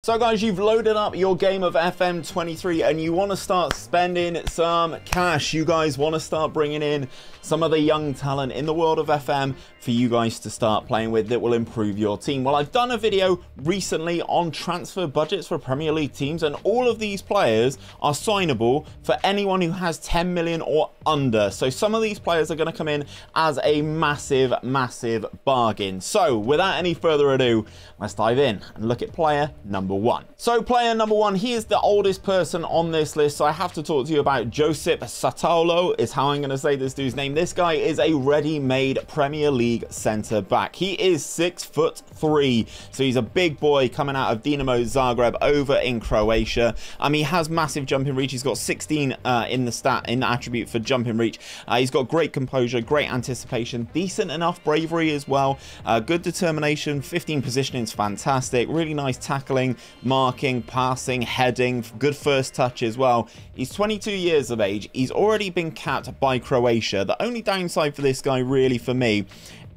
So guys, you've loaded up your game of FM23 and you want to start spending some cash. You guys want to start bringing in some of the young talent in the world of FM for you guys to start playing with that will improve your team. Well, I've done a video recently on transfer budgets for Premier League teams, and all of these players are signable for anyone who has 10 million or under. So some of these players are going to come in as a massive bargain. So without any further ado, let's dive in and look at player number one. So player number one, he is the oldest person on this list, so I have to talk to you about Satolo is how I'm going to say this dude's name. This guy is a ready-made Premier League centre back. He is 6'3", so he's a big boy coming out of Dinamo Zagreb over in Croatia. He has massive jumping reach. He's got 16 in the attribute for jumping reach. He's got great composure, great anticipation, decent enough bravery as well, good determination, 15 positioning is fantastic, really nice tackling, marking, passing, heading, good first touch as well. He's 22 years of age. He's already been capped by Croatia. The only downside for this guy really for me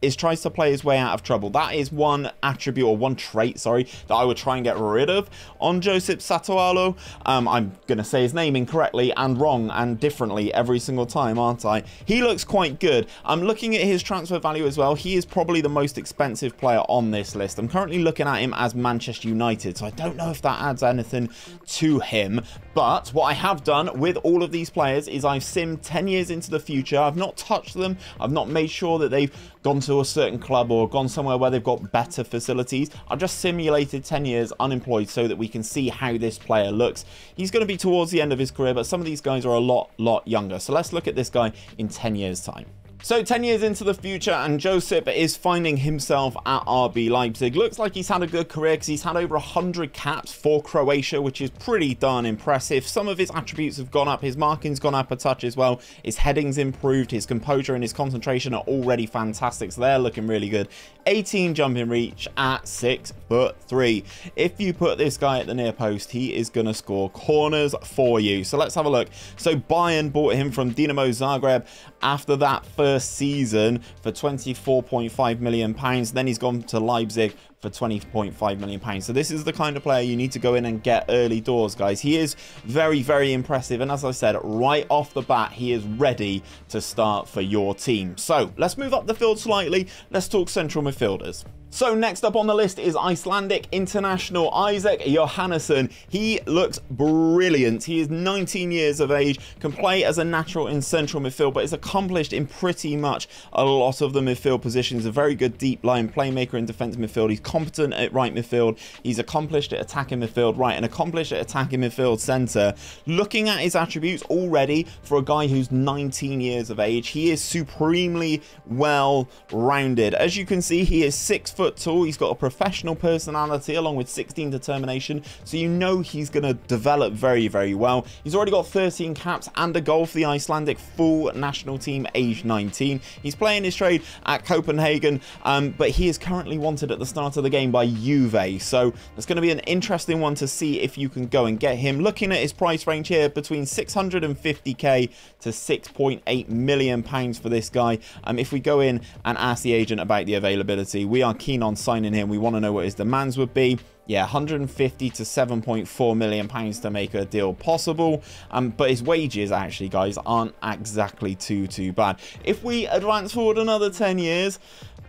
is tries to play his way out of trouble. That is one attribute, or one trait, sorry, that I would try and get rid of on Satolo. I'm going to say his name incorrectly and wrong and differently every single time, aren't I? He looks quite good. I'm looking at his transfer value as well. He is probably the most expensive player on this list. I'm currently looking at him as Manchester United, so I don't know if that adds anything to him. But what I have done with all of these players is I've simmed 10 years into the future. I've not touched them. I've not made sure that they've gone to a certain club or gone somewhere where they've got better facilities. I've just simulated 10 years unemployed so that we can see how this player looks. He's going to be towards the end of his career, but some of these guys are a lot younger. So let's look at this guy in 10 years time. So 10 years into the future, and Josip is finding himself at RB Leipzig. Looks like he's had a good career because he's had over 100 caps for Croatia, which is pretty darn impressive. Some of his attributes have gone up. His marking's gone up a touch as well. His heading's improved. His composure and his concentration are already fantastic, so they're looking really good. 18 jumping reach at 6'3". If you put this guy at the near post, he is going to score corners for you. So let's have a look. So Bayern bought him from Dinamo Zagreb after that first season for £24.5 million. Then he's gone to Leipzig for £20.5 million. So this is the kind of player you need to go in and get early doors, guys. He is very impressive, and as I said, right off the bat, he is ready to start for your team. So let's move up the field slightly. Let's talk central midfielders. So next up on the list is Icelandic international Johanneson. He looks brilliant. He is 19 years of age, can play as a natural in central midfield, but is accomplished in pretty much a lot of the midfield positions. A very good deep line playmaker in defensive midfield. He's competent at right midfield. He's accomplished at attacking midfield right and accomplished at attacking midfield centre. Looking at his attributes already for a guy who's 19 years of age, he is supremely well rounded. As you can see, he is 6 foot tall. He's got a professional personality along with 16 determination, so you know he's going to develop very well. He's already got 13 caps and a goal for the Icelandic full national team aged 19. He's playing his trade at Copenhagen, but he is currently wanted at the start of the game by Juve, so it's going to be an interesting one to see if you can go and get him. Looking at his price range here, between 650k to 6.8 million pounds for this guy. If we go in and ask the agent about the availability, we are keen on signing him. We want to know what his demands would be. Yeah, 150 to 7.4 million pounds to make a deal possible. But his wages actually, guys, aren't exactly too bad. If we advance forward another 10 years,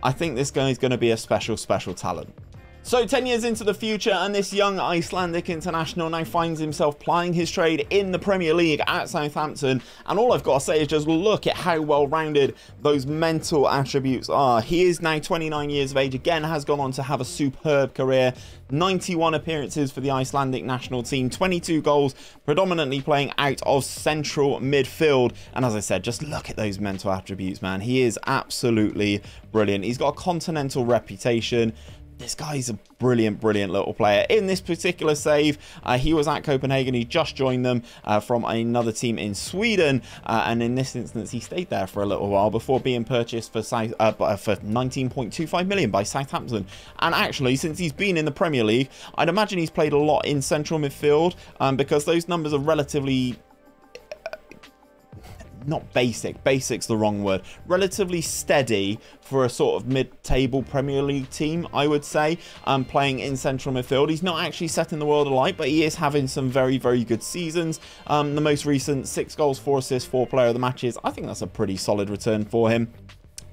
I think this guy is going to be a special talent. So 10 years into the future, and this young Icelandic international now finds himself plying his trade in the Premier League at Southampton, and all I've got to say is just look at how well-rounded those mental attributes are. He is now 29 years of age, again has gone on to have a superb career, 91 appearances for the Icelandic national team, 22 goals, predominantly playing out of central midfield, and as I said, just look at those mental attributes, man. He is absolutely brilliant. He's got a continental reputation. This guy's a brilliant little player. In this particular save, he was at Copenhagen. He just joined them from another team in Sweden, and in this instance, he stayed there for a little while before being purchased for 19.25 million by Southampton. And actually, since he's been in the Premier League, I'd imagine he's played a lot in central midfield, because those numbers are relatively not basic, basic's the wrong word, relatively steady for a sort of mid-table Premier League team, I would say, playing in central midfield. He's not actually setting the world alight, but he is having some very, very good seasons. The most recent, 6 goals, 4 assists, 4 player of the matches. I think that's a pretty solid return for him.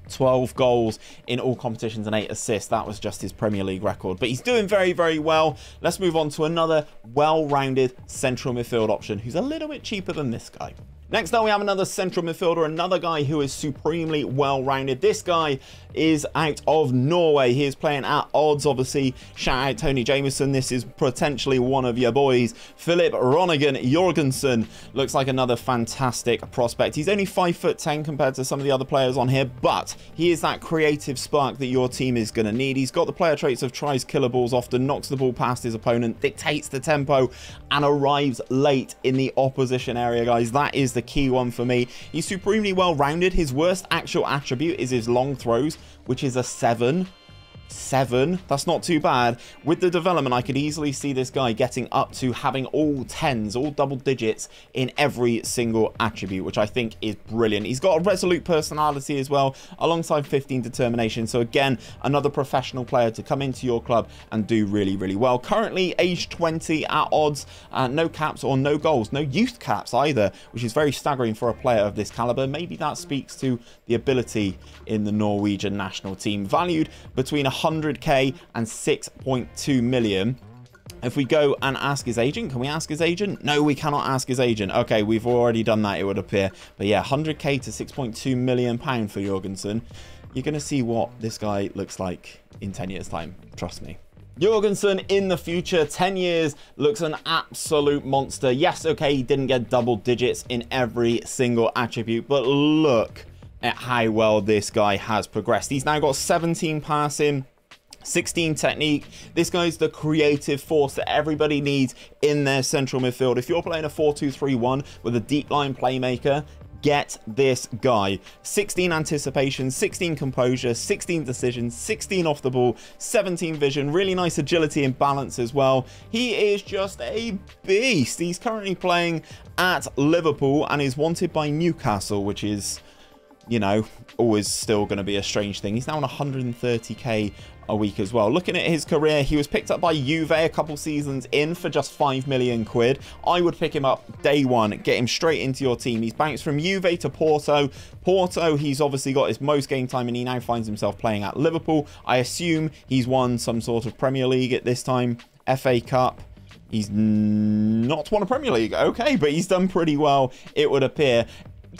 12 goals in all competitions and 8 assists. That was just his Premier League record. But he's doing very, very well. Let's move on to another well-rounded central midfield option who's a little bit cheaper than this guy. Next up, we have another central midfielder, another guy who is supremely well-rounded. This guy is out of Norway. He is playing at Addons, obviously. Shout out Tony Jameson. This is potentially one of your boys. Philip Ronigan Jorgensen looks like another fantastic prospect. He's only 5'10" compared to some of the other players on here, but he is that creative spark that your team is going to need. He's got the player traits of tries killer balls often, knocks the ball past his opponent, dictates the tempo, and arrives late in the opposition area, guys. That is the key one for me. He's supremely well-rounded. His worst actual attribute is his long throws, which is a 7. That's not too bad. With the development, I could easily see this guy getting up to having all 10s, all double digits in every single attribute, which I think is brilliant. He's got a resolute personality as well, alongside 15 determination. So again, another professional player to come into your club and do really, really well. Currently age 20 at Addons, no caps or no goals, no youth caps either, which is very staggering for a player of this caliber. Maybe that speaks to the ability in the Norwegian national team. Valued between 100k and 6.2 million. If we go and ask his agent, can we ask his agent? No, we cannot ask his agent. Okay, we've already done that, it would appear. But yeah, 100k to 6.2 million pound for Jorgensen. You're going to see what this guy looks like in 10 years time. Trust me. Jorgensen in the future, 10 years, looks an absolute monster. Yes, okay, he didn't get double digits in every single attribute, but look at how well this guy has progressed. He's now got 17 passing, 16 technique. This guy's the creative force that everybody needs in their central midfield. If you're playing a 4-2-3-1 with a deep line playmaker, get this guy. 16 anticipation, 16 composure, 16 decisions, 16 off the ball, 17 vision, really nice agility and balance as well. He is just a beast. He's currently playing at Liverpool and is wanted by Newcastle, which is, you know, always still going to be a strange thing. He's now on 130k a week as well. Looking at his career, he was picked up by Juve a couple seasons in for just 5 million quid. I would pick him up day one, get him straight into your team. He's bounced from Juve to Porto. Porto, he's obviously got his most game time and he now finds himself playing at Liverpool. I assume he's won some sort of Premier League at this time, FA Cup. He's not won a Premier League, okay, but he's done pretty well, it would appear.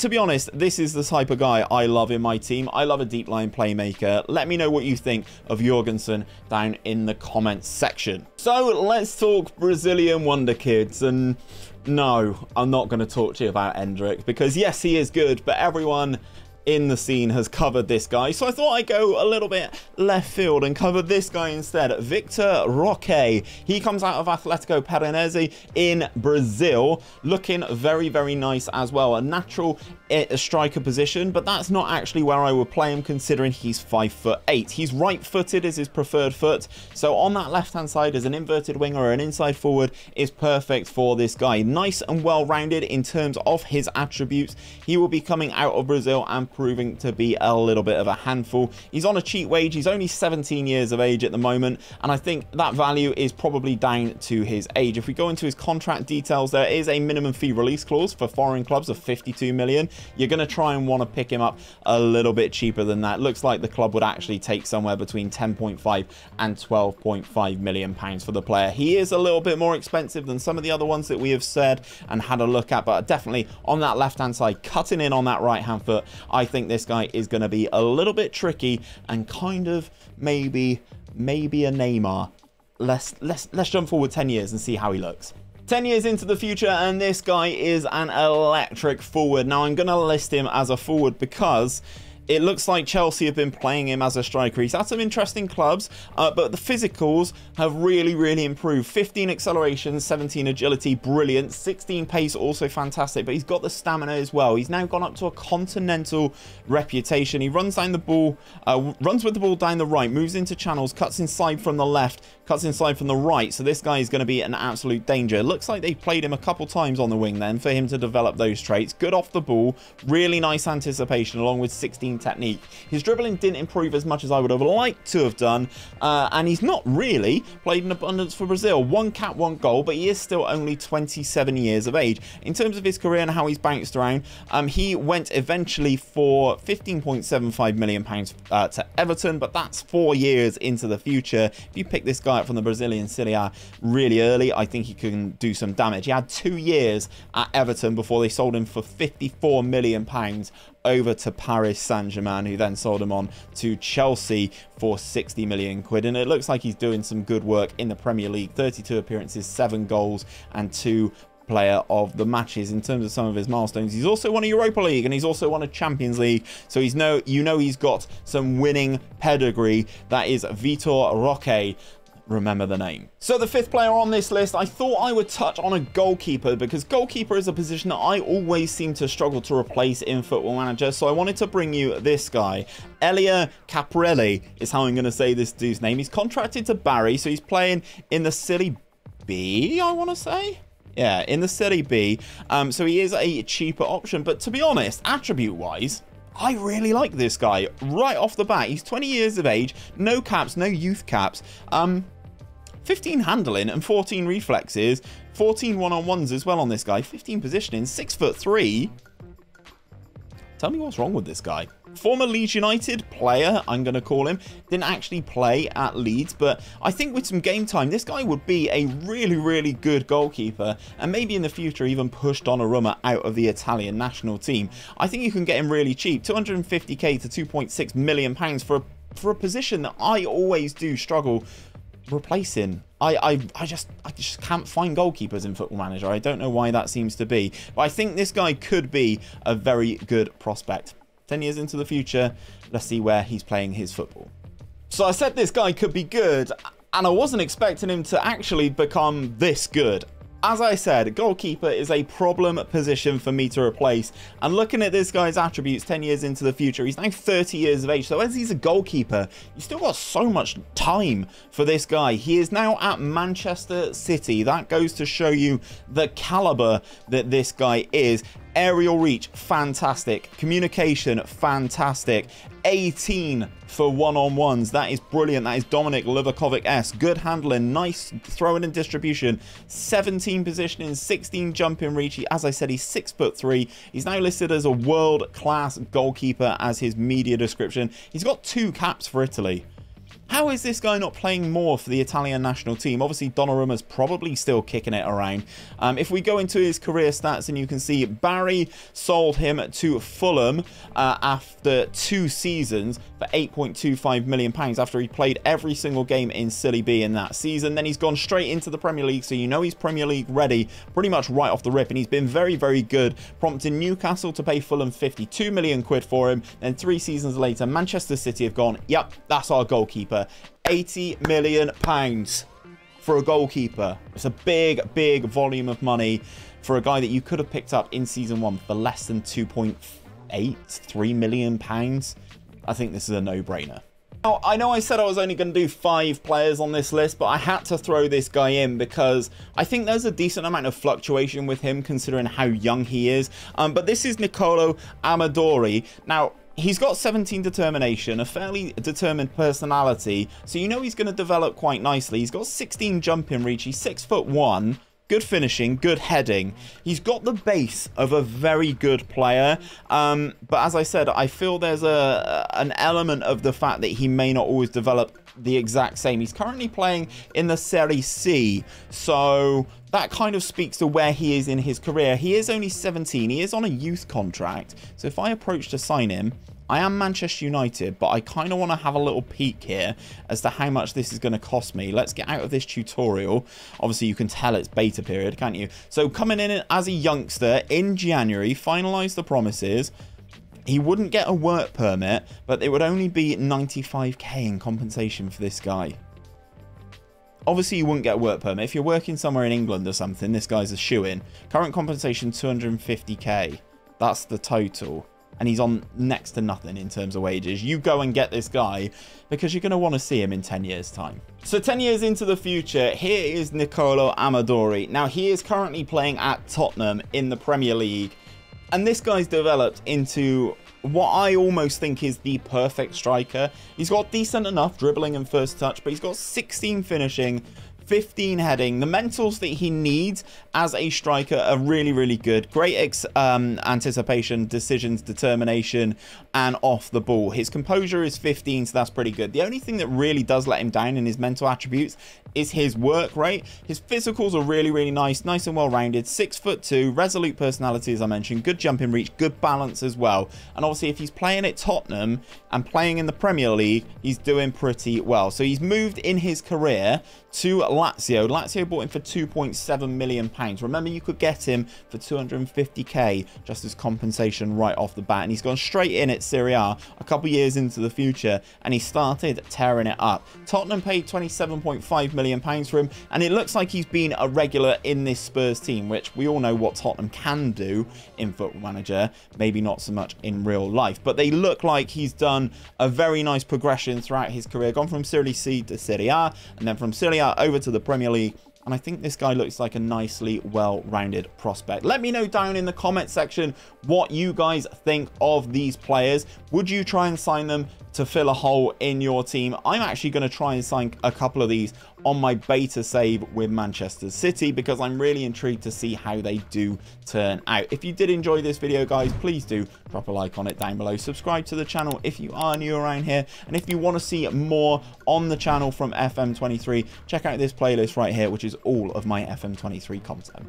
To be honest, this is the type of guy I love in my team. I love a deep line playmaker. Let me know what you think of Jorgensen down in the comments section. So let's talk Brazilian Wonderkids. And no, I'm not going to talk to you about 𝘼𝙗, because yes, he is good, but everyone in the scene has covered this guy, so I thought I'd go a little bit left field and cover this guy instead. Victor Roque. He comes out of Atlético Paranaense in Brazil, looking very, very nice as well. A natural striker position, but that's not actually where I would play him, considering he's 5'8". He's right-footed as his preferred foot, so on that left-hand side as an inverted winger or an inside forward is perfect for this guy. Nice and well-rounded in terms of his attributes. He will be coming out of Brazil and proving to be a little bit of a handful. He's on a cheap wage. He's only 17 years of age at the moment, and I think that value is probably down to his age. If we go into his contract details, there is a minimum fee release clause for foreign clubs of 52 million. You're going to try and want to pick him up a little bit cheaper than that. Looks like the club would actually take somewhere between 10.5 and 12.5 million pounds for the player. He is a little bit more expensive than some of the other ones that we have said and had a look at, but definitely on that left hand side, cutting in on that right hand foot, I think this guy is going to be a little bit tricky and kind of maybe a Neymar. Let's jump forward 10 years and see how he looks. 10 years into the future, and this guy is an electric forward. Now, I'm going to list him as a forward because It looks like Chelsea have been playing him as a striker. He's had some interesting clubs, but the physicals have really improved. 15 acceleration, 17 agility, brilliant. 16 pace, also fantastic. But he's got the stamina as well. He's now gone up to a continental reputation. He runs down the ball, runs with the ball down the right, moves into channels, cuts inside from the left, cuts inside from the right. So this guy is going to be an absolute danger. It looks like they played him a couple times on the wing then for him to develop those traits. Good off the ball, really nice anticipation along with 16 technique. His dribbling didn't improve as much as I would have liked to have done, and he's not really played in abundance for Brazil. 1 cap, 1 goal, but he is still only 27 years of age. In terms of his career and how he's bounced around, he went eventually for £15.75 million to Everton, but that's 4 years into the future. If you pick this guy up from the Brazilian Serie A really early, I think he can do some damage. He had 2 years at Everton before they sold him for £54 million over to Paris Saint-Germain, who then sold him on to Chelsea for 60 million quid. And it looks like he's doing some good work in the Premier League. 32 appearances, 7 goals and 2 player of the matches. In terms of some of his milestones, he's also won a Europa League and he's also won a Champions League, so he's he's got some winning pedigree. That is Vitor Roque. Remember the name. So the 5th player on this list, I thought I would touch on a goalkeeper, because goalkeeper is a position that I always seem to struggle to replace in Football Manager. So I wanted to bring you this guy. Elia Caparelli is how I'm going to say this dude's name. He's contracted to Bari, so he's playing in the Serie B, I want to say. Yeah, in the Serie B. So he is a cheaper option, but to be honest, attribute-wise, I really like this guy right off the bat. He's 20 years of age, no caps, no youth caps. 15 handling and 14 reflexes, 14 one-on-ones as well on this guy, 15 positioning, 6'3". Tell me what's wrong with this guy. Former Leeds United player, I'm going to call him. Didn't actually play at Leeds, but I think with some game time, this guy would be a really good goalkeeper, and maybe in the future even push Donnarumma out of the Italian national team. I think you can get him really cheap, 250k to 2.6 million pounds for a position that I always do struggle replacing. I just can't find goalkeepers in Football Manager. I don't know why that seems to be, but I think this guy could be a very good prospect. 10 years into the future, let's see where he's playing his football. So I said this guy could be good, and I wasn't expecting him to actually become this good. As I said, goalkeeper is a problem position for me to replace, and looking at this guy's attributes 10 years into the future, he's now 30 years of age, so as he's a goalkeeper, you've still got so much time for this guy. He is now at Manchester City. That goes to show you the caliber that this guy is. Aerial reach, fantastic. Communication, fantastic. 18 for one-on-ones. That is brilliant. That is Dominic Livakovic-esque. Good handling, nice throwing and distribution. 17 positioning, 16 jumping reach. As I said, he's 6'3". He's now listed as a world-class goalkeeper as his media description. He's got 2 caps for Italy. How is this guy not playing more for the Italian national team? Obviously, Donnarumma's probably still kicking it around. If we go into his career stats, and you can see Barry sold him to Fulham after 2 seasons for £8.25 million after he played every single game in Serie B in that season. Then he's gone straight into the Premier League, so you know he's Premier League ready pretty much right off the rip, and he's been very good, prompting Newcastle to pay Fulham 52 million quid for him. Then 3 seasons later, Manchester City have gone, yep, that's our goalkeeper. £80 million for a goalkeeper. It's a big volume of money for a guy that you could have picked up in season 1 for less than £2.83 million. I think this is a no-brainer. Now, I know I said I was only going to do 5 players on this list, but I had to throw this guy in because I think there's a decent amount of fluctuation with him considering how young he is. But this is Nicolo Amadori. Now, he's got 17 determination, a fairly determined personality, so you know he's going to develop quite nicely. He's got 16 jumping reach, he's 6'1", good finishing, good heading. He's got the base of a very good player, but as I said, I feel there's an element of the fact that he may not always develop the exact same. He's currently playing in the Serie C, so that kind of speaks to where he is in his career. He is only 17, he is on a youth contract, so if I approach to sign him, I am Manchester United, but I kind of want to have a little peek here as to how much this is going to cost me. Let's get out of this tutorial. Obviously, you can tell it's beta period, can't you? So coming in as a youngster in January, finalise the promises. He wouldn't get a work permit, but it would only be 95k in compensation for this guy. Obviously, you wouldn't get a work permit. If you're working somewhere in England or something, this guy's a shoo-in. Current compensation, 250k. That's the total. And he's on next to nothing in terms of wages. You go and get this guy because you're going to want to see him in 10 years' time. So 10 years into the future, here is Nicolo Amadori. Now, he is currently playing at Tottenham in the Premier League. And this guy's developed into what I almost think is the perfect striker. He's got decent enough dribbling and first touch, but he's got 16 finishing, 15 heading. The mentals that he needs as a striker are really, really good. Great anticipation, decisions, determination, and off the ball. His composure is 15, so that's pretty good. The only thing that really does let him down in his mental attributes is his work rate. His physicals are really, really nice and well-rounded. 6'2", resolute personality, as I mentioned, good jumping reach, good balance as well. And obviously, if he's playing at Tottenham and playing in the Premier League, he's doing pretty well. So he's moved in his career to Lazio. Lazio bought him for £2.7 million. Remember, you could get him for 250k just as compensation right off the bat. And he's gone straight in at Serie A a couple years into the future, and he started tearing it up. Tottenham paid £27.5 million for him, and it looks like he's been a regular in this Spurs team, which we all know what Tottenham can do in Football Manager. Maybe not so much in real life, but they look like he's done a very nice progression throughout his career. Gone from Serie C to Serie A, and then from Serie A over to the Premier League. And I think this guy looks like a nicely well-rounded prospect. Let me know down in the comment section what you guys think of these players. Would you try and sign them to fill a hole in your team? I'm actually going to try and sign a couple of these on my beta save with Manchester City because I'm really intrigued to see how they do turn out. If you did enjoy this video, guys, please do drop a like on it down below. Subscribe to the channel if you are new around here. And if you want to see more on the channel from FM23, check out this playlist right here, which is all of my FM23 content.